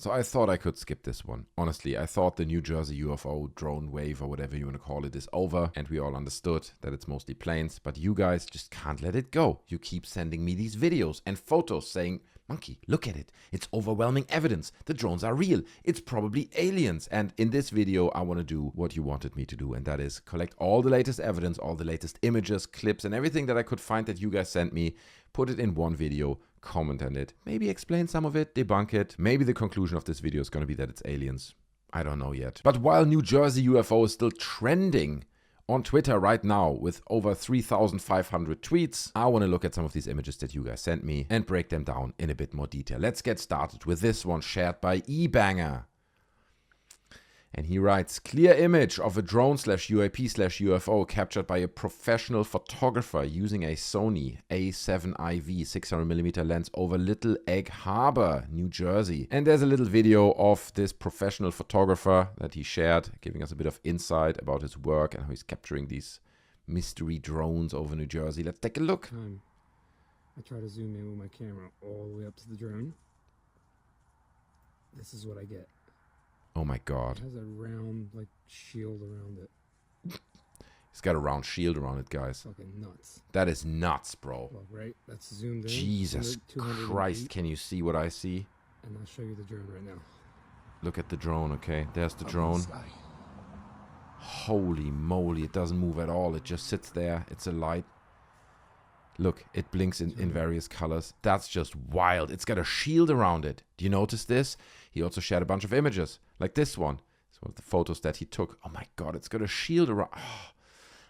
So I thought I could skip this one. Honestly, I thought the New Jersey UFO drone wave or whatever you want to call it is over, and we all understood that it's mostly planes, but you guys just can't let it go. You keep sending me these videos and photos saying, Monkey, look at it. It's overwhelming evidence. The drones are real. It's probably aliens. And in this video, I want to do what you wanted me to do, and that is collect all the latest evidence, all the latest images, clips, and everything that I could find that you guys sent me, put it in one video, comment on it, maybe explain some of it, debunk it. Maybe the conclusion of this video is going to be that it's aliens. I don't know yet. But while New Jersey UFO is still trending on Twitter right now with over 3,500 tweets, I want to look at some of these images that you guys sent me and break them down in a bit more detail. Let's get started with this one shared by eBanger. And he writes, clear image of a drone slash UAP slash UFO captured by a professional photographer using a Sony A7IV 600mm lens over Little Egg Harbor, New Jersey. And there's a little video of this professional photographer that he shared, giving us a bit of insight about his work and how he's capturing these mystery drones over New Jersey. Let's take a look. I try to zoom in with my camera all the way up to the drone. This is what I get. Oh my God. It has a round, like, shield around it. He's got a round shield around it, guys. Fucking nuts. That is nuts, bro. Well, right? That's zoomed in. Jesus Christ, can you see what I see? And I'll show you the drone right now. Look at the drone, okay? There's the drone. Holy moly, it doesn't move at all. It just sits there. It's a light. Look, it blinks in various colors. That's just wild. It's got a shield around it. Do you notice this? He also shared a bunch of images, like this one. It's one of the photos that he took. Oh my God, it's got a shield around. Oh.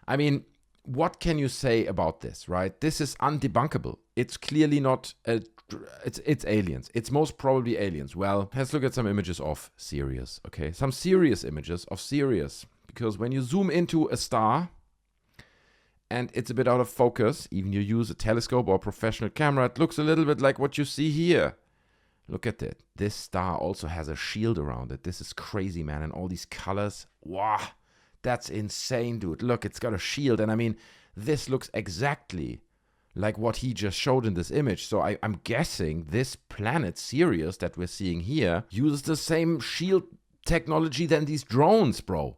I mean, what can you say about this, right? This is undebunkable. It's clearly not, it's aliens. It's most probably aliens. Well, let's look at some images of Sirius, okay? Some serious images of Sirius. Because when you zoom into a star, and it's a bit out of focus, even you use a telescope or a professional camera, it looks a little bit like what you see here. Look at it. This star also has a shield around it. This is crazy, man. And all these colors. Wow. That's insane, dude. Look, it's got a shield. And I mean, this looks exactly like what he just showed in this image. So I'm guessing this planet, Sirius, that we're seeing here, uses the same shield technology than these drones, bro.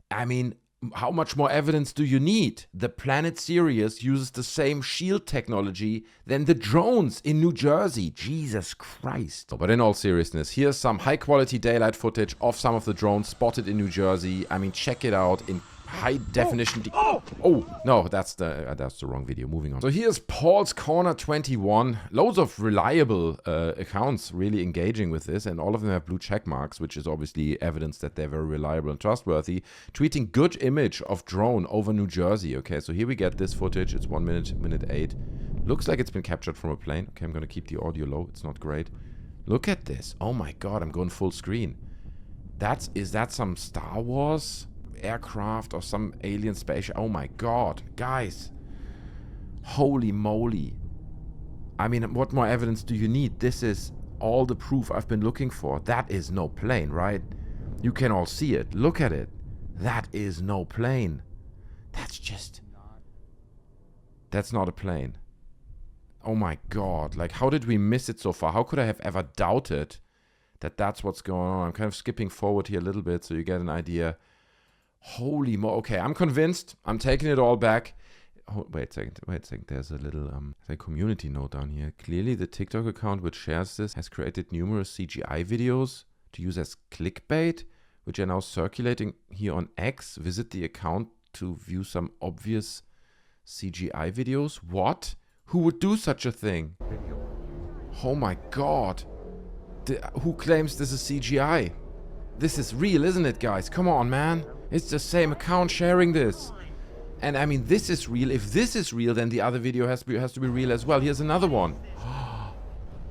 I mean, how much more evidence do you need? The planet Sirius uses the same shield technology than the drones in New Jersey. Jesus Christ. But in all seriousness, here's some high quality daylight footage of some of the drones spotted in New Jersey. I mean, check it out in high definition. Oh, no, that's the wrong video. Moving on. So here's Paul's Corner 21. Loads of reliable accounts really engaging with this, and all of them have blue check marks, which is obviously evidence that they're very reliable and trustworthy. Tweeting good image of drone over New Jersey. Okay, so here we get this footage. It's 1 minute 8. Looks like it's been captured from a plane. Okay, I'm gonna keep the audio low. It's not great. Look at this. Oh my God, I'm going full screen. Is that some Star Wars aircraft or some alien spaceship? Oh my God, guys, holy moly. I mean, what more evidence do you need? This is all the proof I've been looking for. That is no plane, right? You can all see it. Look at it. That is no plane. That's not a plane. Oh my God, like, how did we miss it so far? How could I have ever doubted that that's what's going on? I'm kind of skipping forward here a little bit so you get an idea. Holy mo! Okay, I'm convinced. I'm taking it all back. Oh, wait a second. There's a little community note down here. Clearly, the TikTok account which shares this has created numerous CGI videos to use as clickbait, which are now circulating here on X. Visit the account to view some obvious CGI videos. What? Who would do such a thing? Oh my God! Who claims this is CGI? This is real, isn't it, guys? Come on, man. It's the same account sharing this. And I mean, this is real. If this is real, then the other video has to be real as well. Here's another one.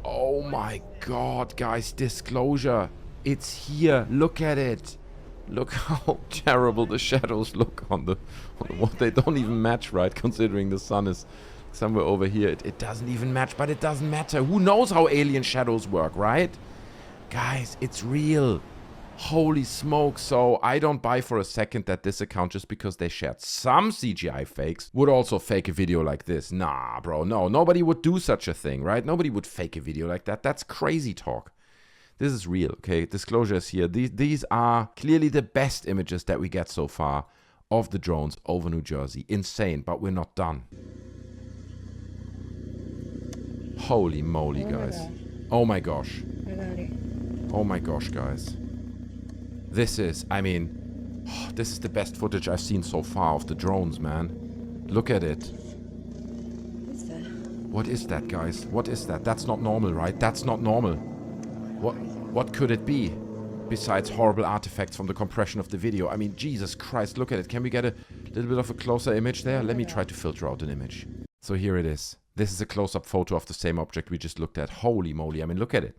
Oh my God, guys. Disclosure. It's here. Look at it. Look how terrible the shadows look on the what. They don't even match, right? Considering the sun is somewhere over here. It doesn't even match, but it doesn't matter. Who knows how alien shadows work, right? Guys, it's real. Holy smoke. So I don't buy for a second that this account, just because they shared some CGI fakes, would also fake a video like this. Nah, bro, no. Nobody would do such a thing, right? Nobody would fake a video like that. That's crazy talk. This is real, okay? Disclosure is here. These are clearly the best images that we get so far of the drones over New Jersey. Insane, but we're not done. Holy moly, guys. Oh my gosh. Oh my gosh, guys. This is, I mean, this is the best footage I've seen so far of the drones, man. Look at it. What is that, guys? What is that? That's not normal, right? That's not normal. What could it be? Besides horrible artifacts from the compression of the video. I mean, Jesus Christ, look at it. Can we get a little bit of a closer image there? Let me try to filter out an image. So here it is. This is a close-up photo of the same object we just looked at. Holy moly, I mean, look at it.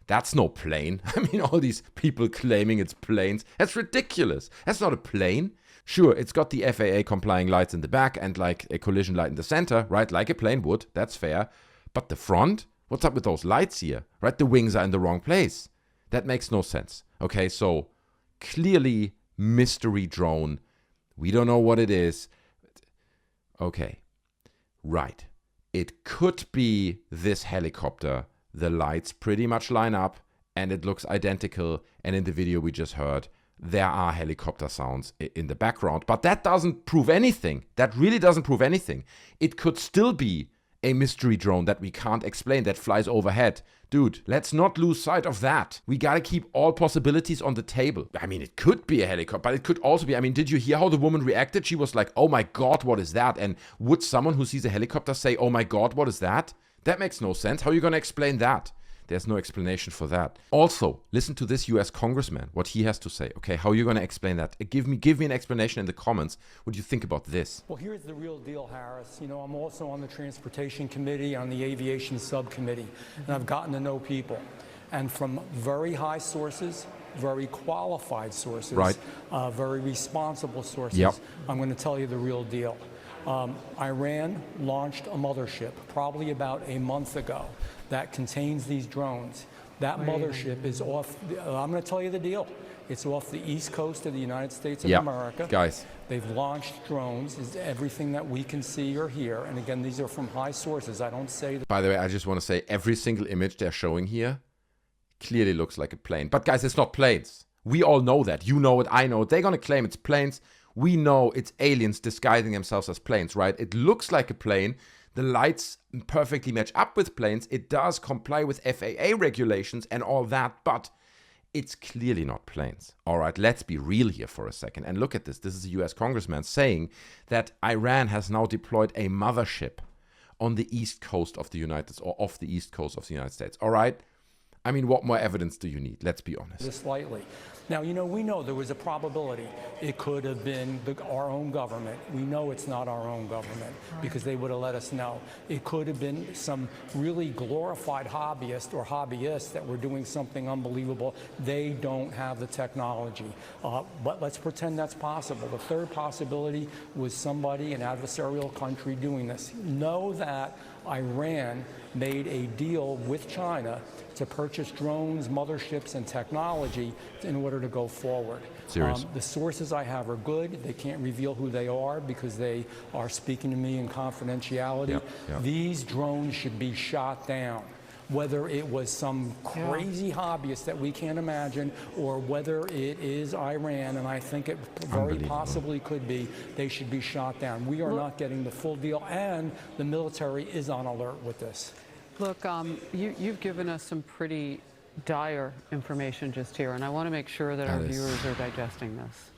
That's no plane. I mean, all these people claiming it's planes. That's ridiculous. That's not a plane. Sure, it's got the FAA-complying lights in the back and like a collision light in the center, right? Like a plane would. That's fair. But the front? What's up with those lights here? Right? The wings are in the wrong place. That makes no sense. Okay, so clearly mystery drone. We don't know what it is. Okay, right. It could be this helicopter. The lights pretty much line up and it looks identical. And in the video we just heard, there are helicopter sounds in the background. But that doesn't prove anything. That really doesn't prove anything. It could still be a mystery drone that we can't explain that flies overhead. Dude, let's not lose sight of that. We gotta keep all possibilities on the table. I mean, it could be a helicopter, but it could also be, I mean, did you hear how the woman reacted? She was like, oh my God, what is that? And would someone who sees a helicopter say, oh my God, what is that? That makes no sense. How are you gonna explain that? There's no explanation for that. Also, listen to this US congressman, what he has to say. Okay, how are you going to explain that? Give me an explanation in the comments. What do you think about this? Well, here's the real deal, Harris. You know, I'm also on the Transportation Committee, on the Aviation Subcommittee, and I've gotten to know people. And from very high sources, very qualified sources, right. Very responsible sources, yep. I'm going to tell you the real deal. Iran launched a mothership probably about a month ago that contains these drones. That mothership is off, I'm going to tell you the deal. It's off the east coast of the United States of America. Guys. They've launched drones, is everything that we can see or hear. And again, these are from high sources. I don't say that. By the way, I just want to say every single image they're showing here clearly looks like a plane. But guys, it's not planes. We all know that. You know it, I know it. They're going to claim it's planes. We know it's aliens disguising themselves as planes, right? It looks like a plane. The lights perfectly match up with planes. It does comply with FAA regulations and all that, but it's clearly not planes. All right, let's be real here for a second. And look at this. This is a US congressman saying that Iran has now deployed a mothership on the east coast of the United States, or off the east coast of the United States. All right? I mean, what more evidence do you need? Let's be honest. Just slightly. Now, you know, we know there was a probability it could have been our own government. We know it's not our own government because they would have let us know. It could have been some really glorified hobbyist or hobbyists that were doing something unbelievable. They don't have the technology. But let's pretend that's possible. The third possibility was somebody, an adversarial country, doing this. Know that Iran made a deal with China to purchase drones, motherships, and technology in order to go forward. The sources I have are good. They can't reveal who they are because they are speaking to me in confidentiality. These drones should be shot down. Whether it was some crazy hobbyist that we can't imagine, or whether it is Iran, and I think it very possibly could be, they should be shot down. We are not getting the full deal, and the military is on alert with this. Look, you've given us some pretty dire information just here, and I want to make sure that our viewers are digesting this.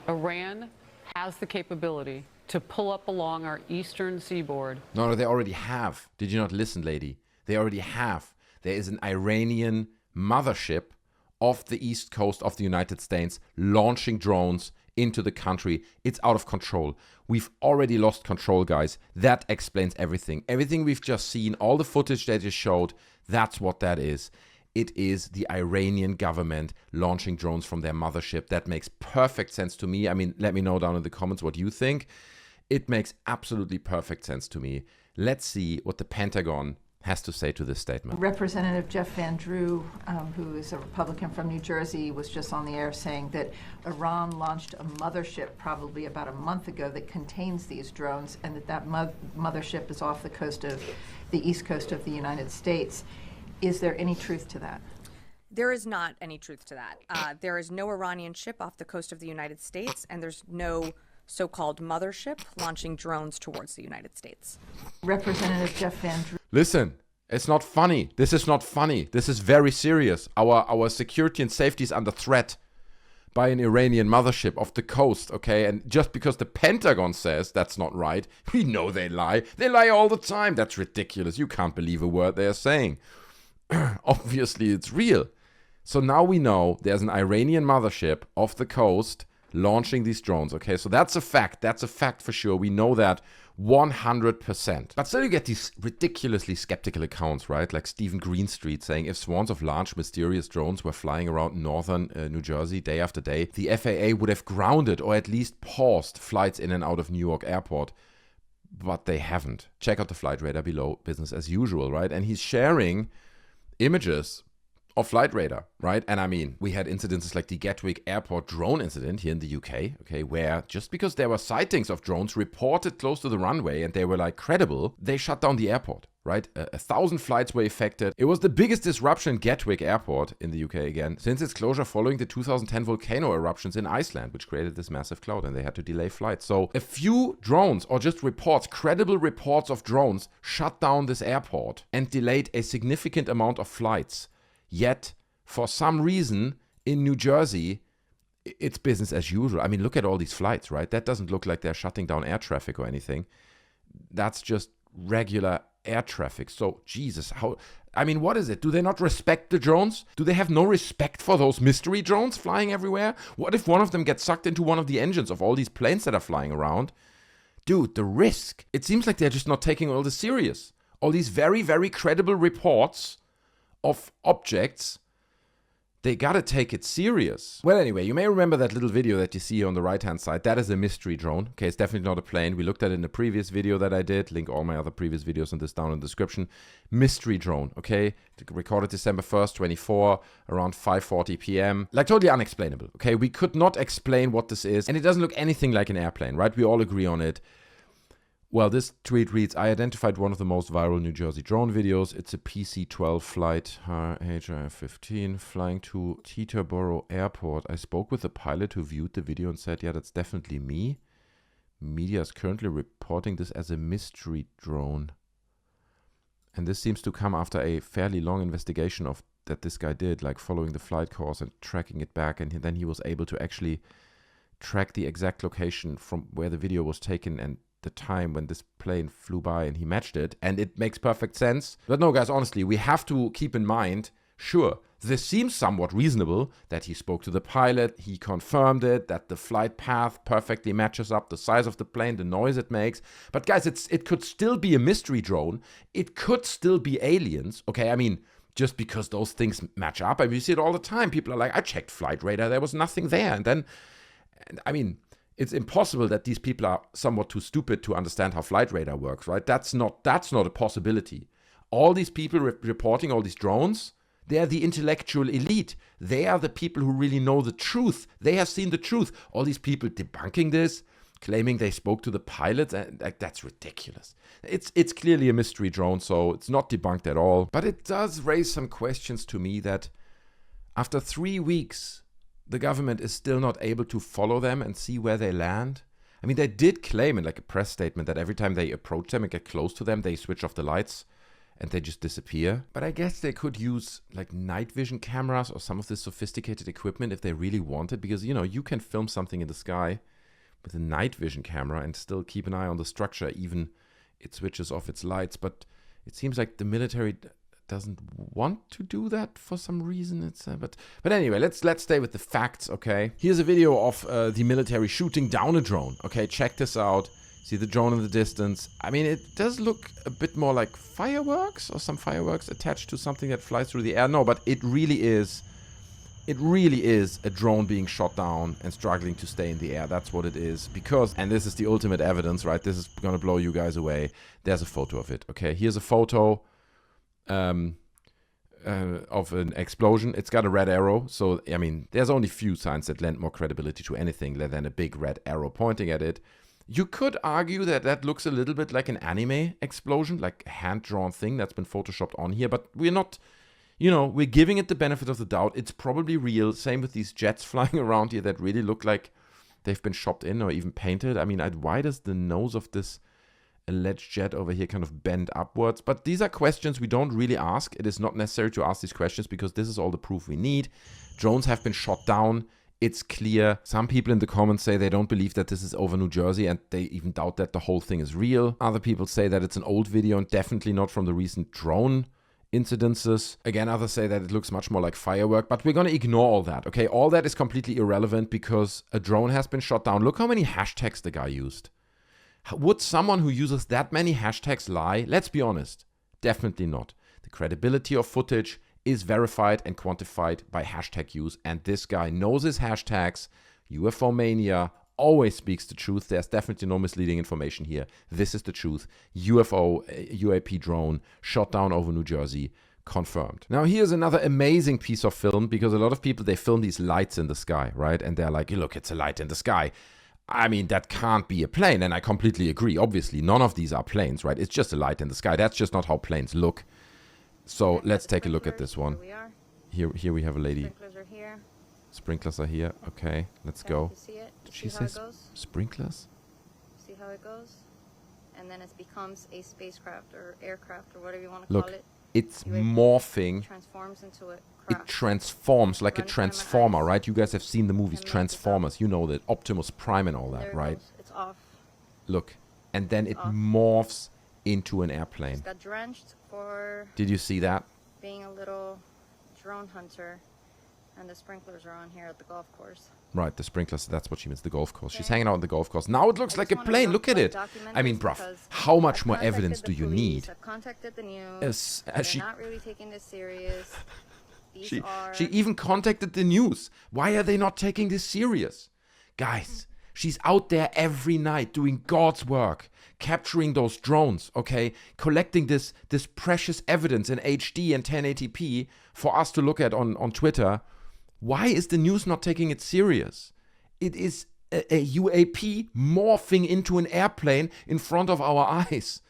Iran has the capability to pull up along our eastern seaboard. No, they already have. Did you not listen, lady? They already have. There is an Iranian mothership off the east coast of the United States launching drones into the country. It's out of control. We've already lost control, guys. That explains everything. Everything we've just seen, all the footage they just showed, that's what that is. It is the Iranian government launching drones from their mothership. That makes perfect sense to me. I mean, let me know down in the comments what you think. It makes absolutely perfect sense to me. Let's see what the Pentagon has to say to this statement. Representative Jeff Van Drew, who is a Republican from New Jersey, was just on the air saying that Iran launched a mothership probably about a month ago that contains these drones, and that mothership is off the coast of the east coast of the United States. Is there any truth to that? There is not any truth to that. There is no Iranian ship off the coast of the United States, and there's no so-called mothership launching drones towards the United States. Representative Jeff Van Drew. Listen, it's not funny. This is not funny. This is very serious. Our security and safety is under threat by an Iranian mothership off the coast, okay? And just because the Pentagon says that's not right, we know they lie. They lie all the time. That's ridiculous. You can't believe a word they're saying. Obviously, it's real. So now we know there's an Iranian mothership off the coast launching these drones, okay? So that's a fact. That's a fact for sure. We know that 100%. But still you get these ridiculously skeptical accounts, right? Like Stephen Greenstreet saying if swarms of large mysterious drones were flying around northern New Jersey day after day, the FAA would have grounded or at least paused flights in and out of New York Airport. But they haven't. Check out the flight radar below, business as usual, right? And he's sharing images of flight radar, right? And I mean, we had incidences like the Gatwick Airport drone incident here in the UK, okay, where just because there were sightings of drones reported close to the runway and they were like credible, they shut down the airport, right? 1,000 flights were affected. It was the biggest disruption in Gatwick Airport in the UK again since its closure following the 2010 volcano eruptions in Iceland, which created this massive cloud and they had to delay flights. So a few drones or just reports, credible reports of drones shut down this airport and delayed a significant amount of flights. Yet, for some reason, in New Jersey, it's business as usual. I mean, look at all these flights, right? That doesn't look like they're shutting down air traffic or anything. That's just regular air traffic. So, Jesus, what is it? Do they not respect the drones? Do they have no respect for those mystery drones flying everywhere? What if one of them gets sucked into one of the engines of all these planes that are flying around? Dude, the risk. It seems like they're just not taking all this serious. All these very, very credible reports of objects, they gotta take it serious. Well, anyway, you may remember that little video that you see on the right-hand side. That is a mystery drone. Okay, it's definitely not a plane. We looked at it in the previous video that I did. Link all my other previous videos on this down in the description. Mystery drone, okay? Recorded December 1st, 24, around 5:40 p.m. Like, totally unexplainable, okay? We could not explain what this is, and it doesn't look anything like an airplane, right? We all agree on it. Well, this tweet reads, I identified one of the most viral New Jersey drone videos. It's a PC-12 flight, HIF-15, flying to Teterboro Airport. I spoke with the pilot who viewed the video and said, yeah, that's definitely me. Media is currently reporting this as a mystery drone. And this seems to come after a fairly long investigation of that this guy did, like following the flight course and tracking it back. And then he was able to actually track the exact location from where the video was taken and the time when this plane flew by, and he matched it, and it makes perfect sense. But no, guys, honestly, we have to keep in mind, sure, this seems somewhat reasonable that he spoke to the pilot, he confirmed it, that the flight path perfectly matches up the size of the plane, the noise it makes. But guys, it could still be a mystery drone. It could still be aliens, okay? I mean, just because those things match up. I mean, you see it all the time. People are like, I checked flight radar, there was nothing there. And then, I mean, it's impossible that these people are somewhat too stupid to understand how flight radar works, right? That's not a possibility. All these people reporting all these drones, they're the intellectual elite. They are the people who really know the truth. They have seen the truth. All these people debunking this, claiming they spoke to the pilots, and that's ridiculous. It's clearly a mystery drone, so it's not debunked at all. But it does raise some questions to me that after 3 weeks, the government is still not able to follow them and see where they land. I mean, they did claim in like a press statement that every time they approach them and get close to them, they switch off the lights and they just disappear. But I guess they could use like night vision cameras or some of this sophisticated equipment if they really wanted, because, you know, you can film something in the sky with a night vision camera and still keep an eye on the structure, even it switches off its lights. But it seems like the military doesn't want to do that for some reason. It's but anyway, let's stay with the facts, okay? Here's a video of the military shooting down a drone. Okay, check this out. See the drone in the distance. I mean, it does look a bit more like fireworks or some fireworks attached to something that flies through the air. No, but it really is a drone being shot down and struggling to stay in the air. That's what it is. Because, and this is the ultimate evidence, right? This is gonna blow you guys away. There's a photo of it. Okay, here's a photo of an explosion. It's got a red arrow, so I mean, there's only few signs that lend more credibility to anything than a big red arrow pointing at it. You could argue that that looks a little bit like an anime explosion, like a hand-drawn thing that's been photoshopped on here, but we're not you know, we're giving it the benefit of the doubt. It's probably real. Same with these jets flying around here that really look like they've been shopped in or even painted. I mean, why does the nose of this alleged jet over here kind of bend upwards? But these are questions we don't really ask. It is not necessary to ask these questions because this is all the proof we need. Drones have been shot down. It's clear. Some people in the comments say they don't believe that this is over New Jersey and they even doubt that the whole thing is real. Other people say that it's an old video and definitely not from the recent drone incidences. Again, others say that it looks much more like firework, but we're going to ignore all that, okay? All that is completely irrelevant because a drone has been shot down. Look how many hashtags the guy used. Would someone who uses that many hashtags lie? Let's be honest. Definitely not. The credibility of footage is verified and quantified by hashtag use, and this guy knows his hashtags. UFO Mania always speaks the truth. There's definitely no misleading information here. This is the truth. UFO, UAP drone, shot down over New Jersey, confirmed. Now here's another amazing piece of film, because a lot of people, they film these lights in the sky, right? And they're like, look, it's a light in the sky. I mean, that can't be a plane. And I completely agree. Obviously, none of these are planes, right? It's just a light in the sky. That's just not how planes look. So let's take a look at this one. Here we have a lady. Sprinklers are here. Sprinklers are here. Okay, let's go. You see it? Did See she how say it goes? sprinklers? See how it goes? And then it becomes a spacecraft or aircraft or whatever you want to Look, call it. it's UAP morphing. Transforms into a It craft. transforms like a Runs time and transformer, ice. right? You guys have seen the movies And makes it Transformers. You know that Optimus Prime and all There that, it right? goes. It's off. Look, and then it Off. morphs into an airplane. Just got drenched for Did you see that? being a little drone hunter. And the sprinklers are on here at the golf course. Right, the sprinklers, that's what she means, the golf course. She's Okay. hanging out on the golf course. Now it looks I like just a wanna plane. Look at it. document I mean, this bruv, because how much I've more contacted evidence the do you police, need? I've contacted the news. Yes, They're she- not really taking this serious. These She are even contacted the news. Why are they not taking this serious? Guys, she's out there every night doing God's work, capturing those drones, okay? Collecting this precious evidence in HD and 1080p for us to look at on Twitter. Why is the news not taking it serious? It is a UAP morphing into an airplane in front of our eyes.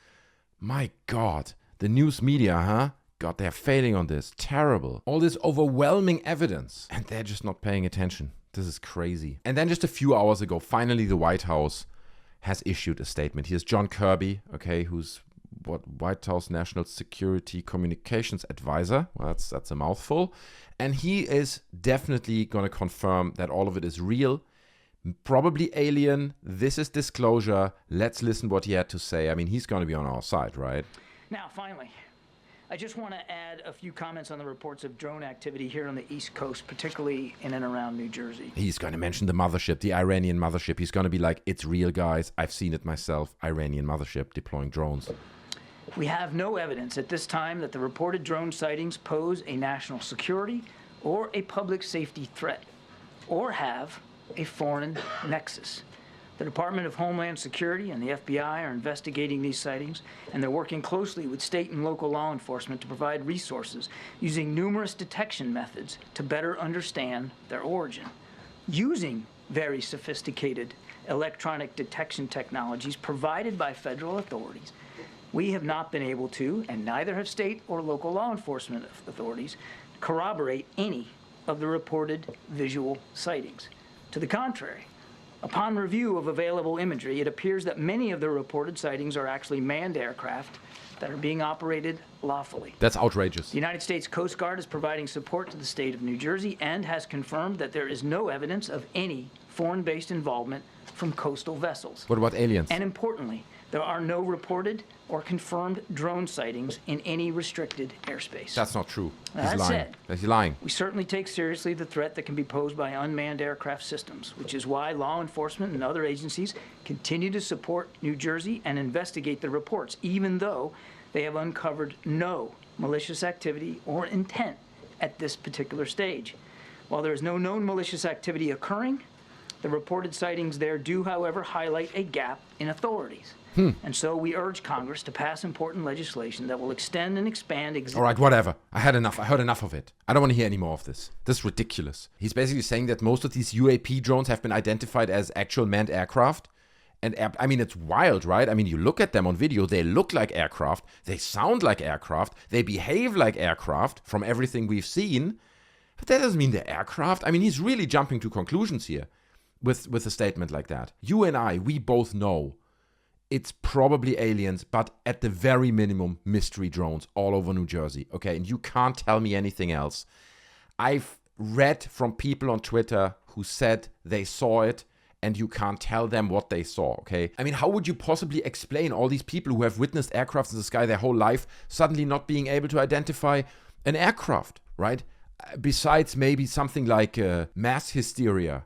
My God, the news media, huh? God, they're failing on this. Terrible. All this overwhelming evidence. And they're just not paying attention. This is crazy. And then just a few hours ago, finally the White House has issued a statement. Here's John Kirby, okay, who's White House National Security Communications Advisor. Well, that's a mouthful. And he is definitely going to confirm that all of it is real. Probably alien. This is disclosure. Let's listen what he had to say. I mean, he's going to be on our side, right? Now, finally, I just want to add a few comments on the reports of drone activity here on the East Coast, particularly in and around New Jersey. He's going to mention the mothership, the Iranian mothership. He's going to be like, it's real, guys. I've seen it myself. Iranian mothership deploying drones. We have no evidence at this time that the reported drone sightings pose a national security or a public safety threat, or have a foreign nexus. The Department of Homeland Security and the FBI are investigating these sightings, and they're working closely with state and local law enforcement to provide resources using numerous detection methods to better understand their origin. Using very sophisticated electronic detection technologies provided by federal authorities, we have not been able to, and neither have state or local law enforcement authorities, corroborate any of the reported visual sightings. To the contrary, upon review of available imagery, it appears that many of the reported sightings are actually manned aircraft that are being operated lawfully. That's outrageous. The United States Coast Guard is providing support to the state of New Jersey and has confirmed that there is no evidence of any foreign-based involvement from coastal vessels. What about aliens? And importantly, there are no reported or confirmed drone sightings in any restricted airspace. That's not true. He's That lying. said, He's lying. we certainly take seriously the threat that can be posed by unmanned aircraft systems, which is why law enforcement and other agencies continue to support New Jersey and investigate the reports, even though they have uncovered no malicious activity or intent at this particular stage. While there is no known malicious activity occurring, the reported sightings there do, however, highlight a gap in authorities. And so we urge Congress to pass important legislation that will extend and expand All right, whatever. I had enough. I heard enough of it. I don't want to hear any more of this. This is ridiculous. He's basically saying that most of these UAP drones have been identified as actual manned aircraft. And I mean, it's wild, right? I mean, you look at them on video, they look like aircraft, they sound like aircraft, they behave like aircraft from everything we've seen. But that doesn't mean they're aircraft. I mean, he's really jumping to conclusions here with a statement like that. You and I, we both know it's probably aliens, but at the very minimum, mystery drones all over New Jersey. Okay, and you can't tell me anything else. I've read from people on Twitter who said they saw it, and you can't tell them what they saw, okay? I mean, how would you possibly explain all these people who have witnessed aircrafts in the sky their whole life suddenly not being able to identify an aircraft, right? Besides maybe something like mass hysteria,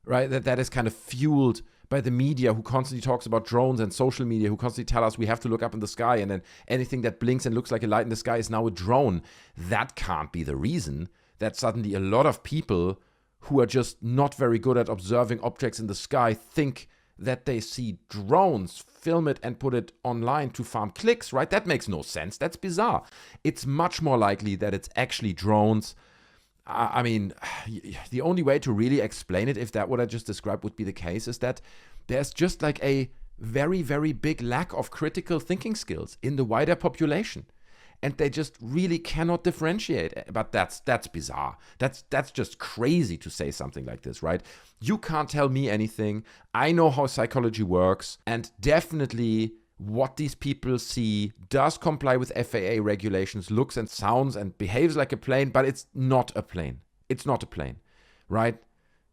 right? That is kind of fueled by the media, who constantly talks about drones, and social media who constantly tell us we have to look up in the sky, and then anything that blinks and looks like a light in the sky is now a drone. That can't be the reason that suddenly a lot of people who are just not very good at observing objects in the sky think that they see drones, film it and put it online to farm clicks, right? That makes no sense. That's bizarre. It's much more likely that it's actually drones. I mean, the only way to really explain it, if that what I just described would be the case, is that there's just like a very, very big lack of critical thinking skills in the wider population. And they just really cannot differentiate. But that's bizarre. That's just crazy to say something like this, right? You can't tell me anything. I know how psychology works. And definitely what these people see does comply with FAA regulations, looks and sounds and behaves like a plane, but it's not a plane. It's not a plane, right?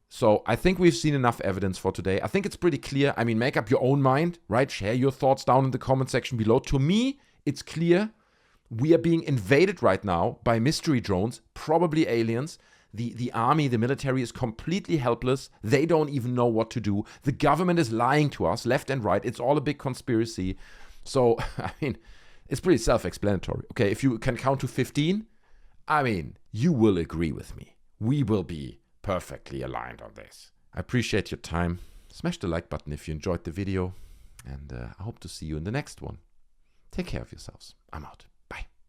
So I think we've seen enough evidence for today. I think it's pretty clear. I mean, make up your own mind, right? Share your thoughts down in the comment section below. To me, it's clear. We are being invaded right now by mystery drones, probably aliens. The army, the military is completely helpless. They don't even know what to do. The government is lying to us left and right. It's all a big conspiracy. So, I mean, it's pretty self-explanatory. Okay, if you can count to 15, I mean, you will agree with me. We will be perfectly aligned on this. I appreciate your time. Smash the like button if you enjoyed the video. And I hope to see you in the next one. Take care of yourselves. I'm out.